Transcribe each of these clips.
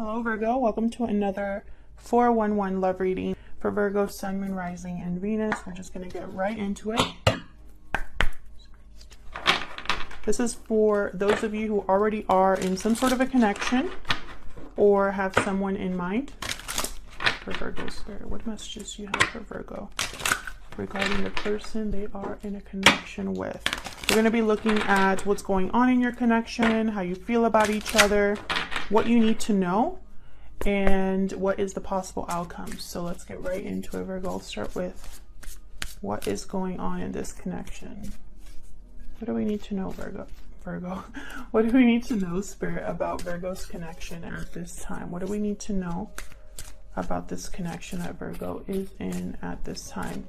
Hello Virgo, welcome to another 411 love reading for Virgo, Sun, Moon, Rising, and Venus. We're just going to get right into it. This is for those of you who already are in some sort of a connection or have someone in mind. For Virgo Spirit, what messages do you have for Virgo regarding the person they are in a connection with? We're going to be looking at what's going on in your connection, how you feel about each other, what you need to know, and what is the possible outcomes. So let's get right into it, Virgo. I'll start with what is going on in this connection. What do we need to know, Virgo? What do we need to know, Spirit, about Virgo's connection at this time? What do we need to know about this connection that Virgo is in at this time?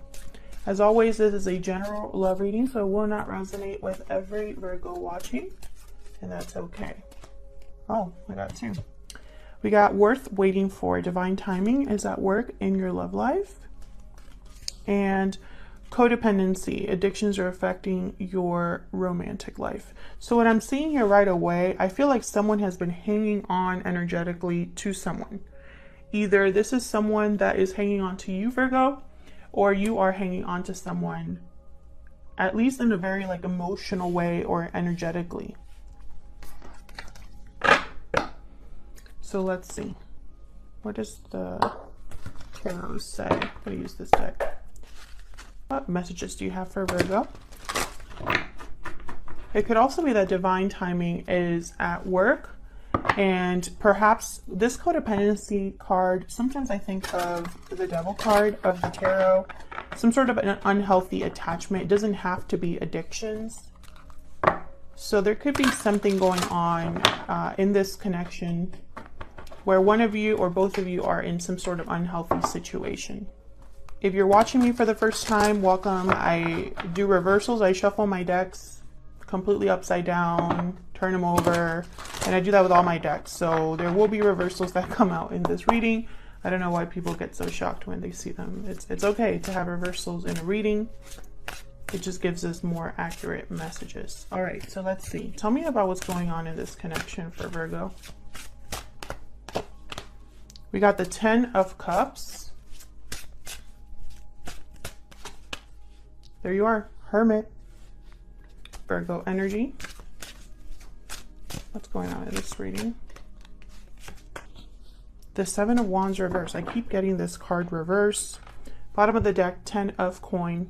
As always, this is a general love reading, so it will not resonate with every Virgo watching, and that's okay. Oh, I got two. We got worth waiting for. Divine timing is at work in your love life. And codependency. Addictions are affecting your romantic life. So what I'm seeing here right away, I feel like someone has been hanging on energetically to someone. Either this is someone that is hanging on to you, Virgo, or you are hanging on to someone, at least in a very emotional way or energetically. So let's see. What does the tarot say? I'm going to use this deck. What messages do you have for Virgo? It could also be that divine timing is at work, and perhaps this codependency card, sometimes I think of the devil card of the tarot, some sort of an unhealthy attachment. It doesn't have to be addictions. So there could be something going on in this connection where one of you or both of you are in some sort of unhealthy situation. If you're watching me for the first time, welcome. I do reversals. I shuffle my decks completely upside down, turn them over, and I do that with all my decks. So there will be reversals that come out in this reading. I don't know why people get so shocked when they see them. It's okay to have reversals in a reading. It just gives us more accurate messages. All right, so let's see. Tell me about what's going on in this connection for Virgo. We got the 10 of Cups. There you are, Hermit. Virgo energy. What's going on in this reading? The 7 of Wands reverse. I keep getting this card reverse. Bottom of the deck, 10 of Coin.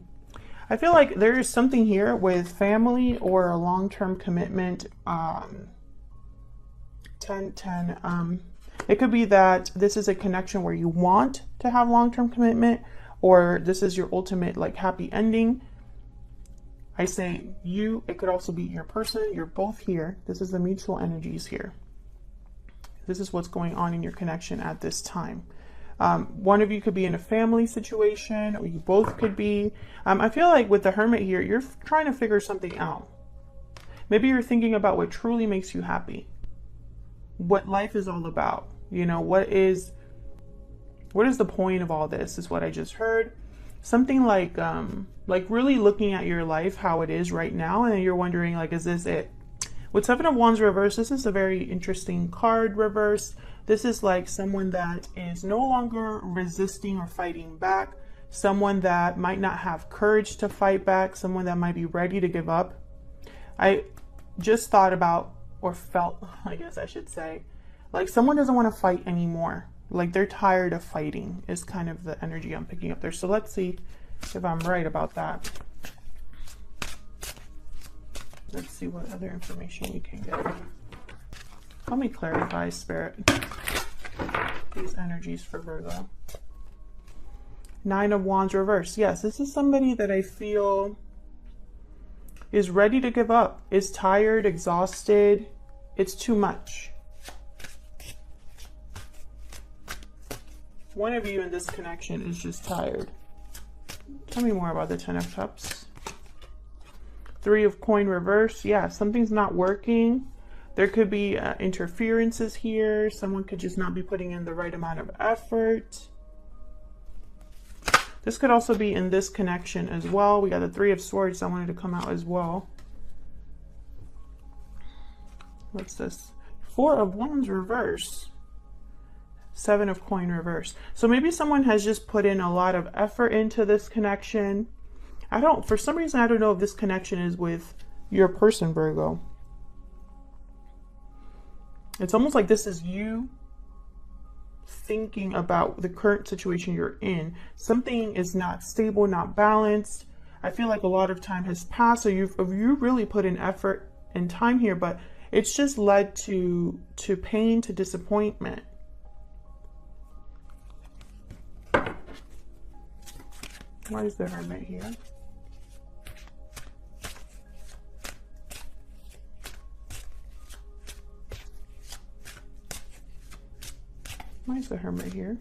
I feel like there is something here with family or a long-term commitment. 10. It could be that this is a connection where you want to have long-term commitment, or this is your ultimate happy ending. I say you, it could also be your person. You're both here. This is the mutual energies here. This is what's going on in your connection at this time. One of you could be in a family situation, or you both could be. I feel like with the Hermit here, you're trying to figure something out. Maybe you're thinking about what truly makes you happy, what life is all about. You know, what is the point of all this, is what I just heard. Something like really looking at your life, how it is right now, and then you're wondering, is this it? With 7 of Wands reverse, this is a very interesting card reverse. This is like someone that is no longer resisting or fighting back, someone that might not have courage to fight back, someone that might be ready to give up. I just thought about, or felt, I guess I should say, like someone doesn't want to fight anymore. Like they're tired of fighting is kind of the energy I'm picking up there. So let's see if I'm right about that. Let's see what other information we can get. Help me clarify, Spirit, these energies for Virgo. 9 of Wands reverse. Yes, this is somebody that I feel is ready to give up, is tired, exhausted. It's too much. One of you in this connection is just tired. Tell me more about the 10 of Cups. 3 of Coin reverse. Yeah, something's not working. There could be interferences here. Someone could just not be putting in the right amount of effort. This could also be in this connection as well. We got the 3 of Swords that wanted to come out as well. What's this? 4 of Wands reverse. Seven of Coin reverse. So maybe someone has just put in a lot of effort into this connection. For some reason, I don't know if this connection is with your person, Virgo. It's almost like this is you thinking about the current situation you're in. Something is not stable, not balanced. I feel like a lot of time has passed, so you really put in effort and time here, but it's just led to pain, to disappointment. Why is the Hermit here? Why is the Hermit here?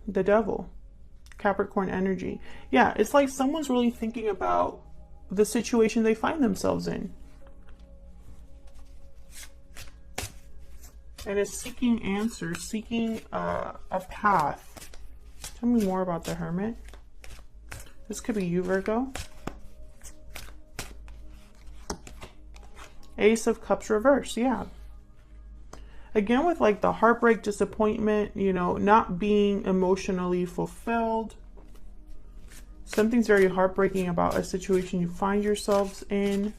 The Devil. Capricorn energy. Yeah, it's like someone's really thinking about the situation they find themselves in. And is seeking answers, seeking a path. Tell me more about the Hermit. This could be you, Virgo. Ace of Cups reverse, yeah. Again, with like the heartbreak, disappointment, you know, not being emotionally fulfilled. Something's very heartbreaking about a situation you find yourselves in.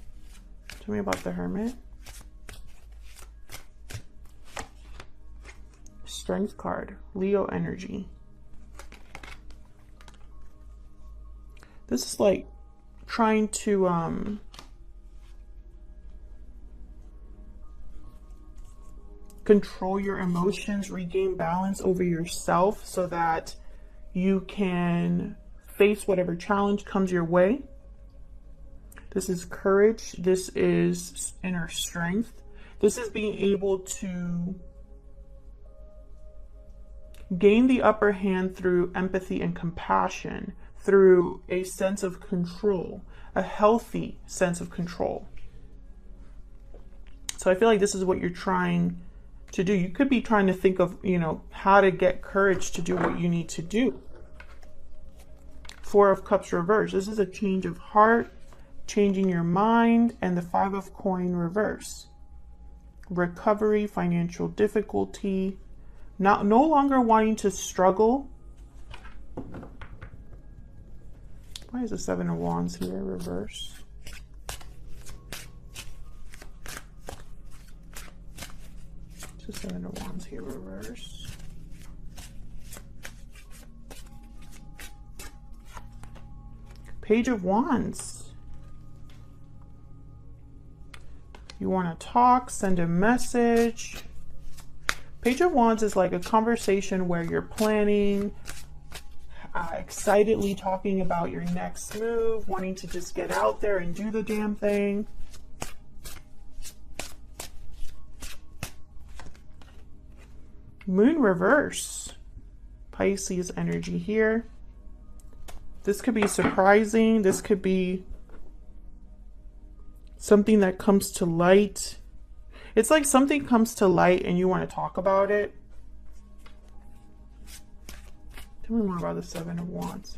Tell me about the Hermit. Strength card, Leo energy. This is like trying to control your emotions, regain balance over yourself so that you can face whatever challenge comes your way. This is courage. This is inner strength. This is being able to gain the upper hand through empathy and compassion, through a sense of control, a healthy sense of control. So I feel like this is what you're trying to do. You could be trying to think of, you know, how to get courage to do what you need to do. Four of Cups reverse. This is a change of heart, changing your mind, and the Five of Coin reverse. Recovery, financial difficulty, no longer wanting to struggle. Why is the Seven of Wands here reverse? The Seven of Wands here reverse. Page of Wands. You want to talk, send a message. Page of Wands is like a conversation where you're planning, excitedly talking about your next move, wanting to just get out there and do the damn thing. Moon reverse. Pisces energy here. This could be surprising. This could be something that comes to light. It's like something comes to light and you want to talk about it. Tell me more about the Seven of Wands.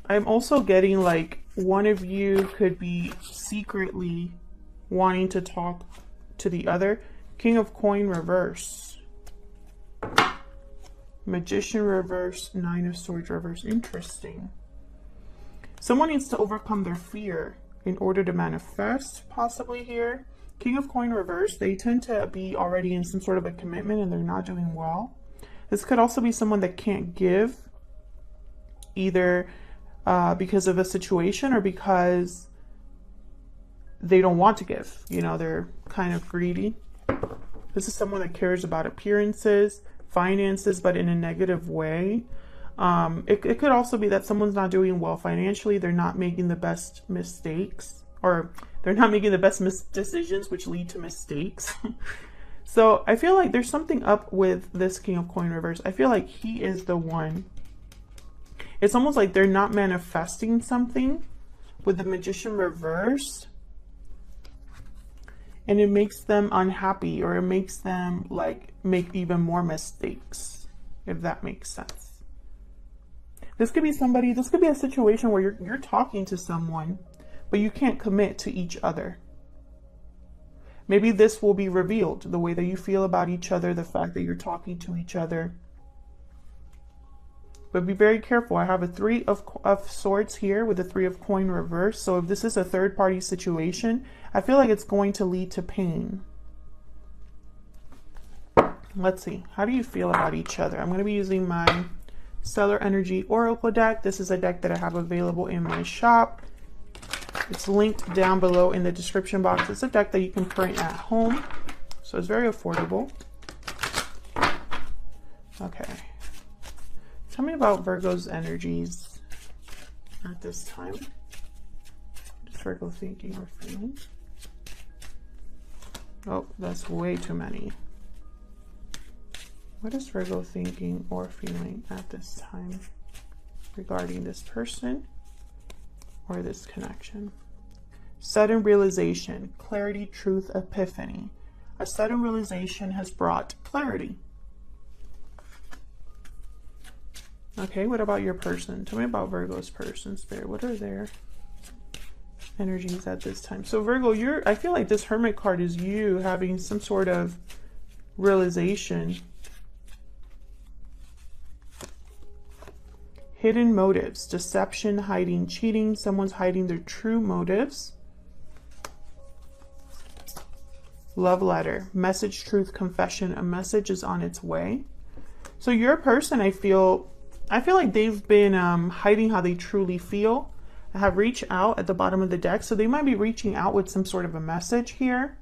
I'm also getting like one of you could be secretly wanting to talk to the other. King of Coin reverse. Magician reverse. Nine of Swords reverse. Interesting. Someone needs to overcome their fear in order to manifest, possibly here. King of Coin reverse. They tend to be already in some sort of a commitment and they're not doing well. This could also be someone that can't give, either because of a situation or because they don't want to give. You know, they're kind of greedy. This is someone that cares about appearances, finances, but in a negative way. It could also be that someone's not doing well financially. They're not making the best mistakes, or they're not making the best decisions, which lead to mistakes. So I feel like there's something up with this King of Coin reverse. I feel like he is the one. It's almost like they're not manifesting something with the Magician reverse. And it makes them unhappy, or it makes them like make even more mistakes, if that makes sense. This could be somebody, this could be a situation where you're talking to someone, but you can't commit to each other. Maybe this will be revealed, the way that you feel about each other, the fact that you're talking to each other. But be very careful. I have a 3 of Swords here with a 3 of Coin reverse. So if this is a third-party situation, I feel like it's going to lead to pain. Let's see. How do you feel about each other? I'm going to be using my Stellar Energy Oracle deck. This is a deck that I have available in my shop. It's linked down below in the description box. It's a deck that you can print at home, so it's very affordable. Okay. Tell me about Virgo's energies at this time. What is Virgo thinking or feeling? Oh, that's way too many. What is Virgo thinking or feeling at this time regarding this person or this connection? Sudden realization, clarity, truth, epiphany. A sudden realization has brought clarity. Okay, what about your person? Tell me about Virgo's person, Spirit. What are their energies at this time? So Virgo, I feel like this Hermit card is you having some sort of realization. Hidden motives, deception, hiding, cheating. Someone's hiding their true motives. Love letter, message, truth, confession. A message is on its way. So your person, I feel like they've been hiding how they truly feel. I have reached out at the bottom of the deck. So they might be reaching out with some sort of a message here.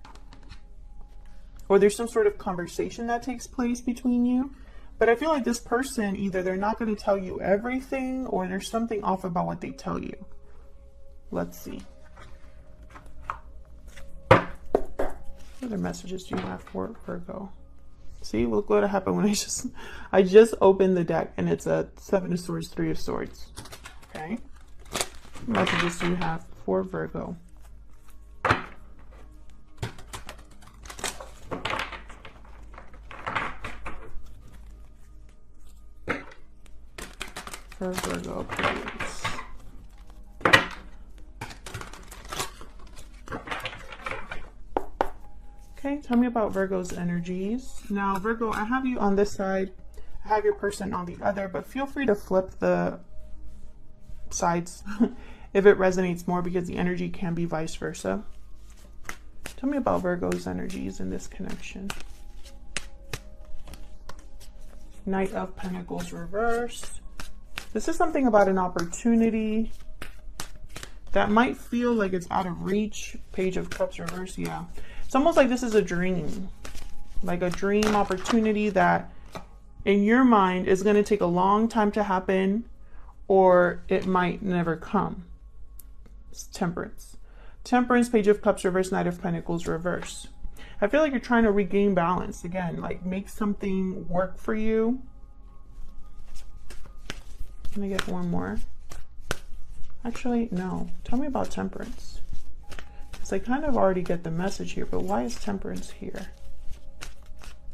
Or there's some sort of conversation that takes place between you. But I feel like this person, either they're not going to tell you everything or there's something off about what they tell you. Let's see. What other messages do you have for Virgo? See, look what happened when I just opened the deck and it's a 7 of Swords, 3 of Swords. Okay. What messages do you have for Virgo? For Virgo, please. Okay, tell me about Virgo's energies. Now, Virgo, I have you on this side. I have your person on the other, but feel free to flip the sides if it resonates more, because the energy can be vice versa. Tell me about Virgo's energies in this connection. Knight of Pentacles reversed. This is something about an opportunity that might feel like it's out of reach. Page of Cups reverse, yeah. It's almost like this is a dream. Like a dream opportunity that in your mind is going to take a long time to happen, or it might never come. It's Temperance. Temperance, Page of Cups reverse, Knight of Pentacles reverse. I feel like you're trying to regain balance again, like make something work for you. Let me get one more. Actually, no. Tell me about Temperance. Because I kind of already get the message here, but why is Temperance here?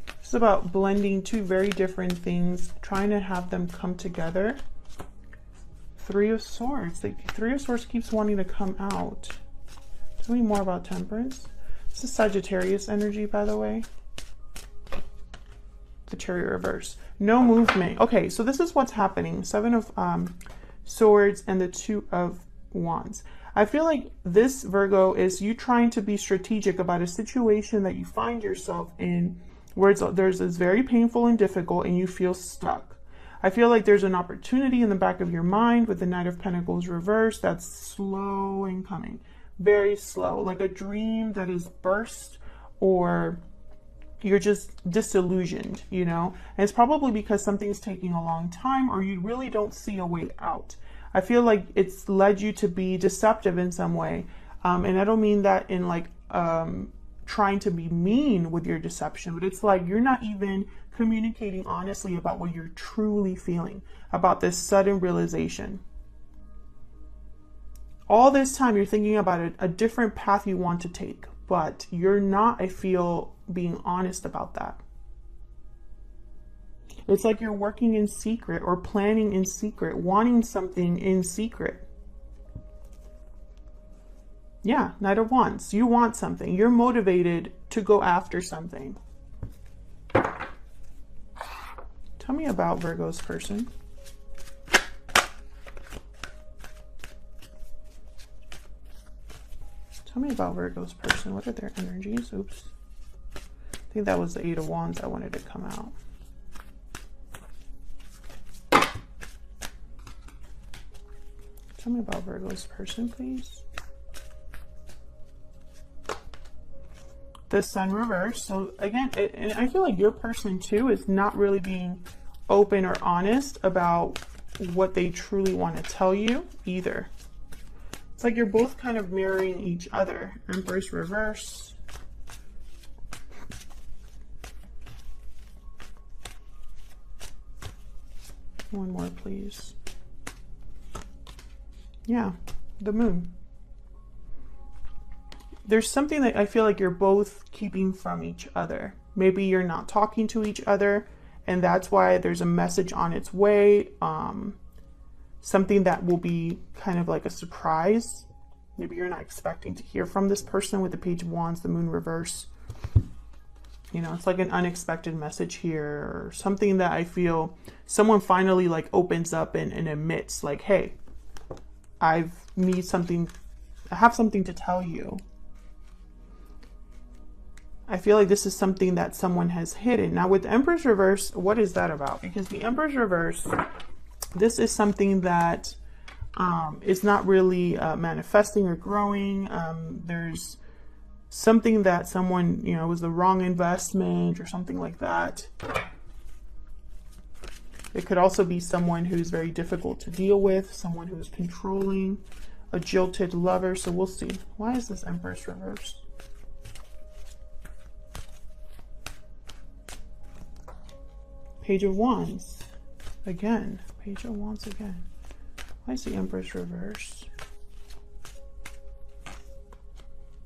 This is about blending two very different things, trying to have them come together. 3 of Swords. The 3 of Swords keeps wanting to come out. Tell me more about Temperance. This is Sagittarius energy, by the way. The Chariot reverse. No movement. Okay, so this is what's happening. 7 of Swords and the 2 of Wands. I feel like this, Virgo, is you trying to be strategic about a situation that you find yourself in where it's very painful and difficult and you feel stuck. I feel like there's an opportunity in the back of your mind with the Knight of Pentacles reversed that's slow and coming. Very slow, like a dream that is burst, or you're just disillusioned, you know? And it's probably because something's taking a long time, or you really don't see a way out. I feel like it's led you to be deceptive in some way. And I don't mean that in like trying to be mean with your deception, but it's like you're not even communicating honestly about what you're truly feeling, about this sudden realization. All this time you're thinking about a different path you want to take, but you're not, I feel, being honest about that. It's like you're working in secret or planning in secret, wanting something in secret. Yeah, Knight of Wands. You want something. You're motivated to go after something. Tell me about Virgo's person. Tell me about Virgo's person. What are their energies? Oops. I think that was the Eight of Wands that wanted to come out. Tell me about Virgo's person, please. The Sun reverse. So again, and I feel like your person too is not really being open or honest about what they truly want to tell you either. It's like you're both kind of mirroring each other. Empress reverse. One more, please. Yeah, the Moon. There's something that I feel like you're both keeping from each other. Maybe you're not talking to each other, and that's why there's a message on its way. Something that will be kind of like a surprise. Maybe you're not expecting to hear from this person with the Page of Wands, the Moon reverse. You know, it's like an unexpected message here, or something that I feel someone finally like opens up and admits like, hey, I have something to tell you. I feel like this is something that someone has hidden. Now with Empress reverse, what is that about? Because the Empress reverse, this is something that is not really manifesting or growing. There's something that someone, you know, was the wrong investment or something like that. It could also be someone who's very difficult to deal with, someone who's controlling, a jilted lover. So we'll see. Why is this Empress reverse? Page of Wands. Again. Page of Wands again. Why is the Empress reverse?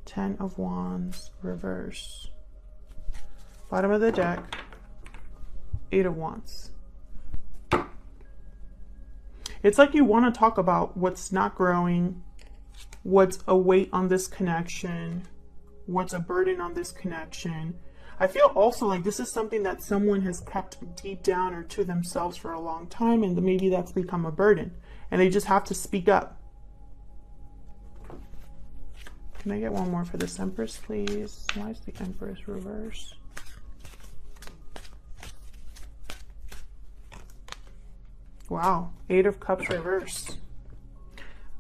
Ten of Wands reverse. Bottom of the deck. Eight of Wands. It's like you want to talk about what's not growing, what's a weight on this connection, what's a burden on this connection. I feel also like this is something that someone has kept deep down or to themselves for a long time, and maybe that's become a burden, and they just have to speak up. Can I get one more for this Empress, please? Why is the Empress reverse? Wow, Eight of Cups reverse.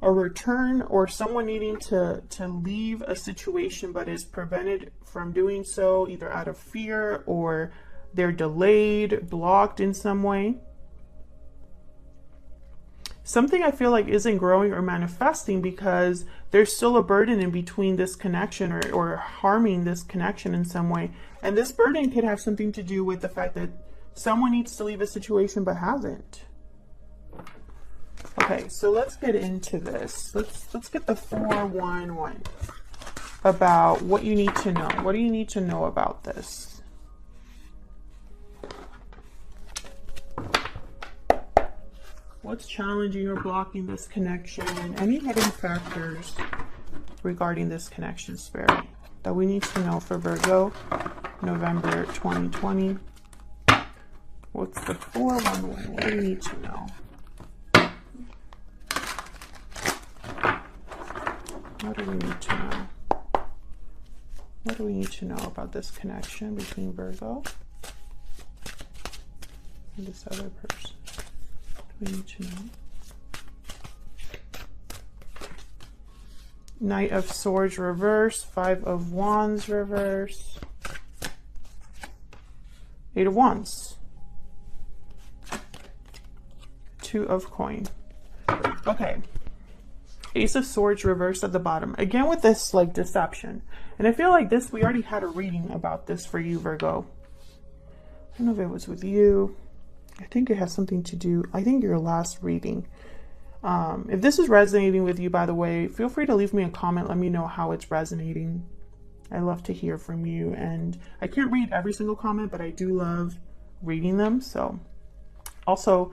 A return, or someone needing to leave a situation but is prevented from doing so, either out of fear or they're delayed, blocked in some way. Something I feel like isn't growing or manifesting because there's still a burden in between this connection, or harming this connection in some way. And this burden could have something to do with the fact that someone needs to leave a situation but hasn't. Okay, so let's get into this. Let's get the 411 about what you need to know. What do you need to know about this? What's challenging or blocking this connection? Any hidden factors regarding this connection, Spirit, that we need to know for Virgo, November 2020? What's the 411? What do you need to know? What do we need to know? What do we need to know about this connection between Virgo and this other person? What do we need to know? Knight of Swords reverse, Five of Wands reverse, Eight of Wands, Two of Coin. Okay. Ace of Swords reversed at the bottom. Again with this like deception. And I feel like this, we already had a reading about this for you, Virgo. I don't know if it was with you. I think it has something to do, I think your last reading. If this is resonating with you, by the way, feel free to leave me a comment. Let me know how it's resonating. I love to hear from you. And I can't read every single comment, but I do love reading them. So also,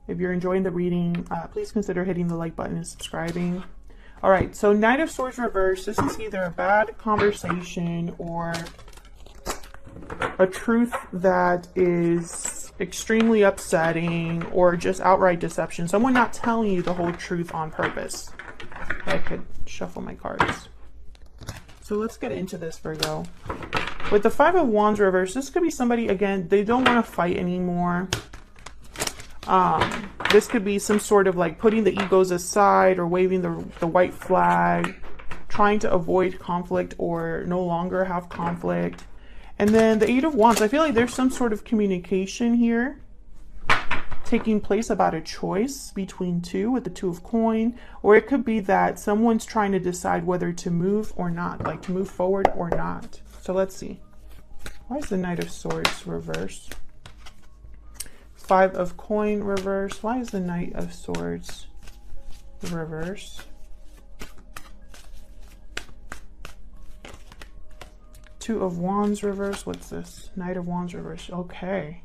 if you're enjoying the reading, please consider hitting the like button and subscribing. All right, so Knight of Swords reversed. This is either a bad conversation or a truth that is extremely upsetting or just outright deception. Someone not telling you the whole truth on purpose. I could shuffle my cards. So let's get into this, Virgo. With the Five of Wands reversed, this could be somebody, again, they don't want to fight anymore. This could be some sort of like putting the egos aside or waving the white flag, trying to avoid conflict or no longer have conflict. And then the Eight of Wands, I feel like there's some sort of communication here taking place about a choice between two with the Two of Coin, or it could be that someone's trying to decide whether to move or not, like to move forward or not. So let's see. Why is the Knight of Swords reversed? Five of Coin reversed. Why is the Knight of Swords reversed? Two of Wands reversed. What's this? Knight of Wands reversed. Okay.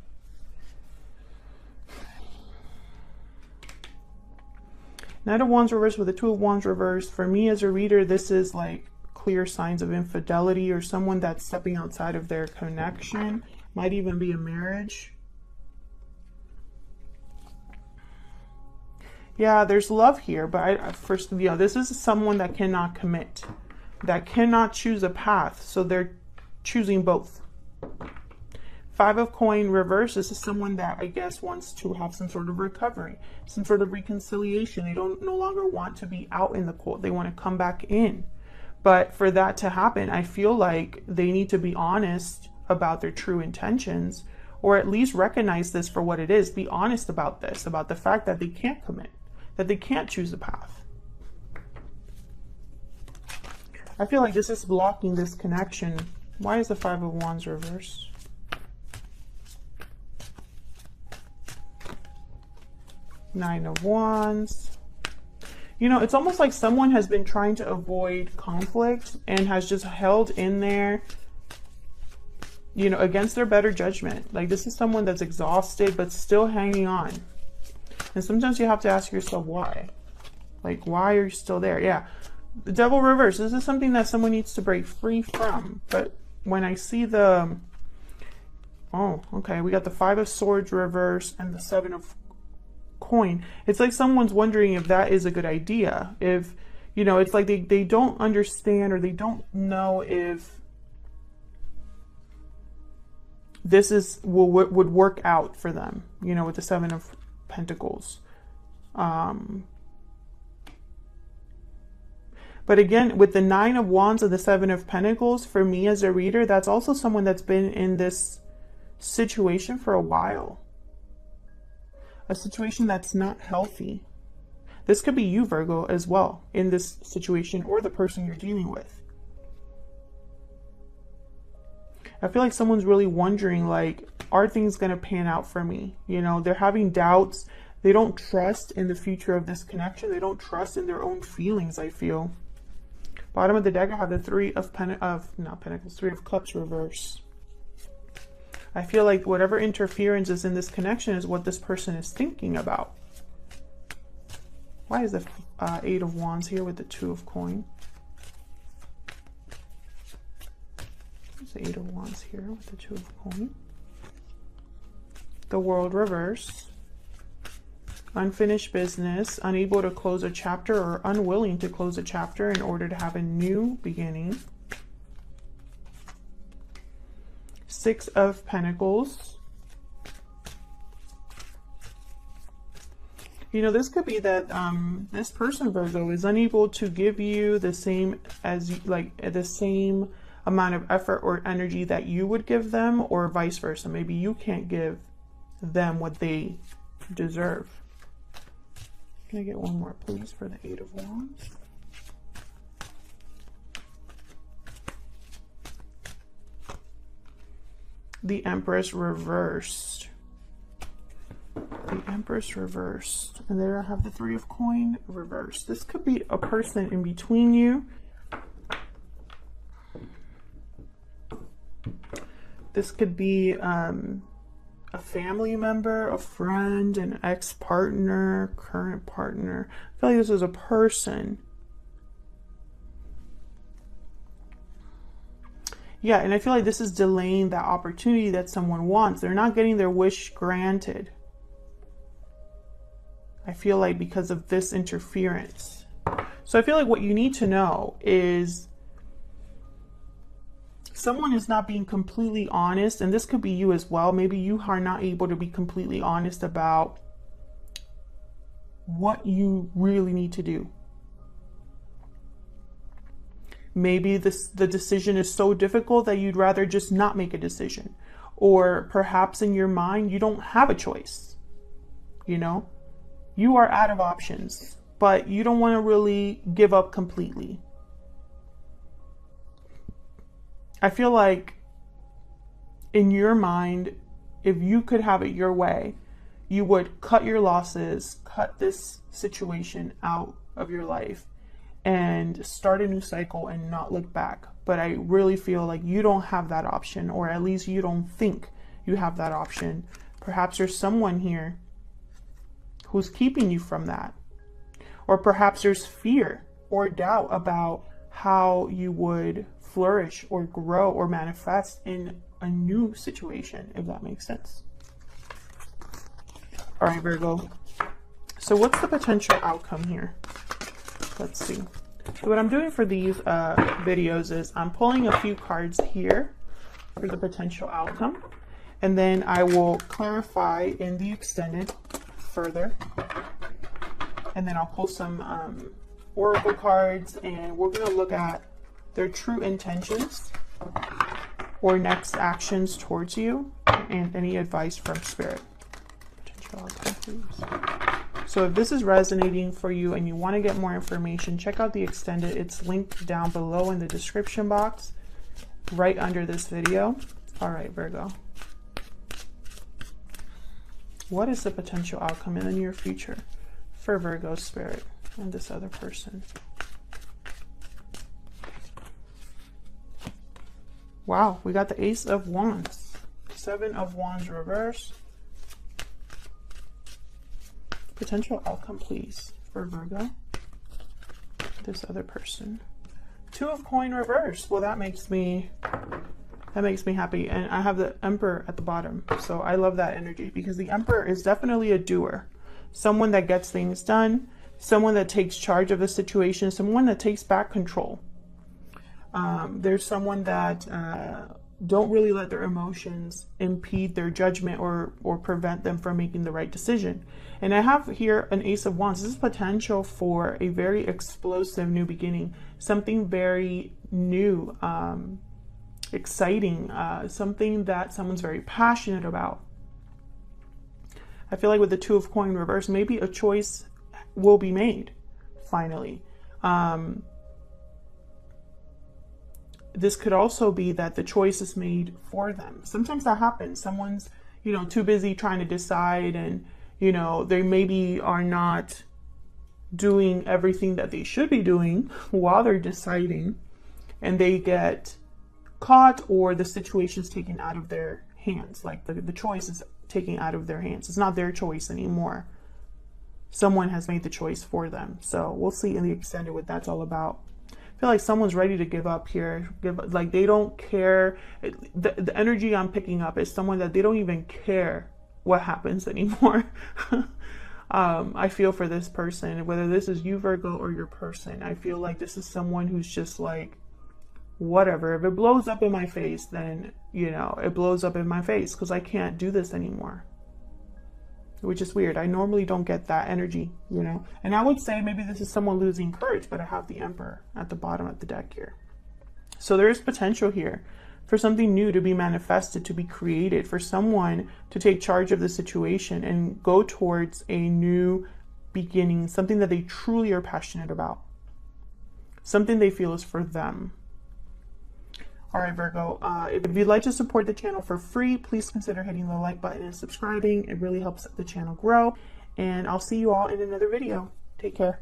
Knight of Wands reversed with the Two of Wands reversed. For me as a reader, this is like clear signs of infidelity or someone that's stepping outside of their connection. Might even be a marriage. Yeah, there's love here, but first, you know, this is someone that cannot commit, that cannot choose a path, so they're choosing both. Five of Coin reverse, this is someone that I guess wants to have some sort of recovery, some sort of reconciliation. They don't no longer want to be out in the cold. They want to come back in. But for that to happen, I feel like they need to be honest about their true intentions, or at least recognize this for what it is. Be honest about this, about the fact that they can't commit, that they can't choose a path. I feel like this is blocking this connection. Why is the Five of Wands reversed? Nine of Wands. You know, it's almost like someone has been trying to avoid conflict and has just held in there, you know, against their better judgment. Like this is someone that's exhausted but still hanging on. And sometimes you have to ask yourself why. Like, why are you still there? Yeah. The Devil reverse. This is something that someone needs to break free from. But when I see the... Oh, okay. We got the Five of Swords reverse and the Seven of Coin. It's like someone's wondering if that is a good idea. If, you know, it's like they don't understand or they don't know if this is would work out for them, you know, with the Seven of Pentacles. But again, with the Nine of Wands and the Seven of Pentacles, for me as a reader, that's also someone that's been in this situation for a while. A situation that's not healthy. This could be you, Virgo, as well, in this situation, or the person you're dealing with. I feel like someone's really wondering, like, are things going to pan out for me? You know, they're having doubts. They don't trust in the future of this connection. They don't trust in their own feelings, I feel. Bottom of the deck, I have the Three of Cups reverse. I feel like whatever interference is in this connection is what this person is thinking about. Why is the Eight of Wands here with the Two of Coin? There's the Eight of Wands here with the Two of Coin. The World reverse. Unfinished business, unable to close a chapter or unwilling to close a chapter in order to have a new beginning. Six of Pentacles. You know, this could be that this person, Virgo, is unable to give you the same the same amount of effort or energy that you would give them, or vice versa. Maybe you can't give them what they deserve. Can I get one more, please, for the Eight of Wands? The Empress reversed. The Empress reversed. And there I have the Three of Coin reversed. This could be a person in between you. This could be a family member, a friend, an ex-partner, current partner. I feel like this is a person Yeah, and I feel like this is delaying that opportunity that someone wants. They're not getting their wish granted. I feel like because of this interference. So I feel like what you need to know is someone is not being completely honest, and this could be you as well. Maybe you are not able to be completely honest about what you really need to do. Maybe the decision is so difficult that you'd rather just not make a decision. Or perhaps in your mind, you don't have a choice. You know, you are out of options, but you don't want to really give up completely. I feel like in your mind, if you could have it your way, you would cut your losses, cut this situation out of your life, and start a new cycle and not look back. But I really feel like you don't have that option, or at least you don't think you have that option. Perhaps there's someone here who's keeping you from that. Or perhaps there's fear or doubt about how you would flourish or grow or manifest in a new situation, if that makes sense. All right, Virgo. So what's the potential outcome here? Let's see. So what I'm doing for these videos is I'm pulling a few cards here for the potential outcome. And then I will clarify in the extended further. And then I'll pull some oracle cards, and we're going to look at their true intentions or next actions towards you, and any advice from Spirit. Potential outcome, please. So if this is resonating for you and you want to get more information, check out the extended. It's linked down below in the description box, right under this video. All right, Virgo. What is the potential outcome in the near future for Virgo Spirit and this other person? Wow, we got the Ace of Wands, 7 of Wands reverse. Potential outcome, please, for Virgo, this other person. 2 of Coin reverse. Well, that makes me happy. And I have the Emperor at the bottom. So I love that energy, because the Emperor is definitely a doer. Someone that gets things done, someone that takes charge of the situation, someone that takes back control. There's someone that don't really let their emotions impede their judgment or prevent them from making the right decision. And I have here an Ace of Wands. This is potential for a very explosive new beginning, something very new, exciting, something that someone's very passionate about. I feel like with the 2 of Coin reverse, maybe a choice will be made finally. This could also be that the choice is made for them. Sometimes that happens. Someone's, too busy trying to decide, and, they maybe are not doing everything that they should be doing while they're deciding, and they get caught, or the situation's taken out of their hands. Like the choice is taken out of their hands. It's not their choice anymore. Someone has made the choice for them. So we'll see in the extended what that's all about. I feel like someone's ready to give up here. Like they don't care. The energy I'm picking up is someone that they don't even care what happens anymore. I feel for this person, whether this is you, Virgo, or your person. I feel like this is someone who's just like, whatever. If it blows up in my face, then, it blows up in my face, because I can't do this anymore. Which is weird. I normally don't get that energy, And I would say maybe this is someone losing courage, but I have the Emperor at the bottom of the deck here. So there is potential here for something new to be manifested, to be created, for someone to take charge of the situation and go towards a new beginning, something that they truly are passionate about, something they feel is for them. All right, Virgo, if you'd like to support the channel for free, please consider hitting the like button and subscribing. It really helps the channel grow. And I'll see you all in another video. Take care.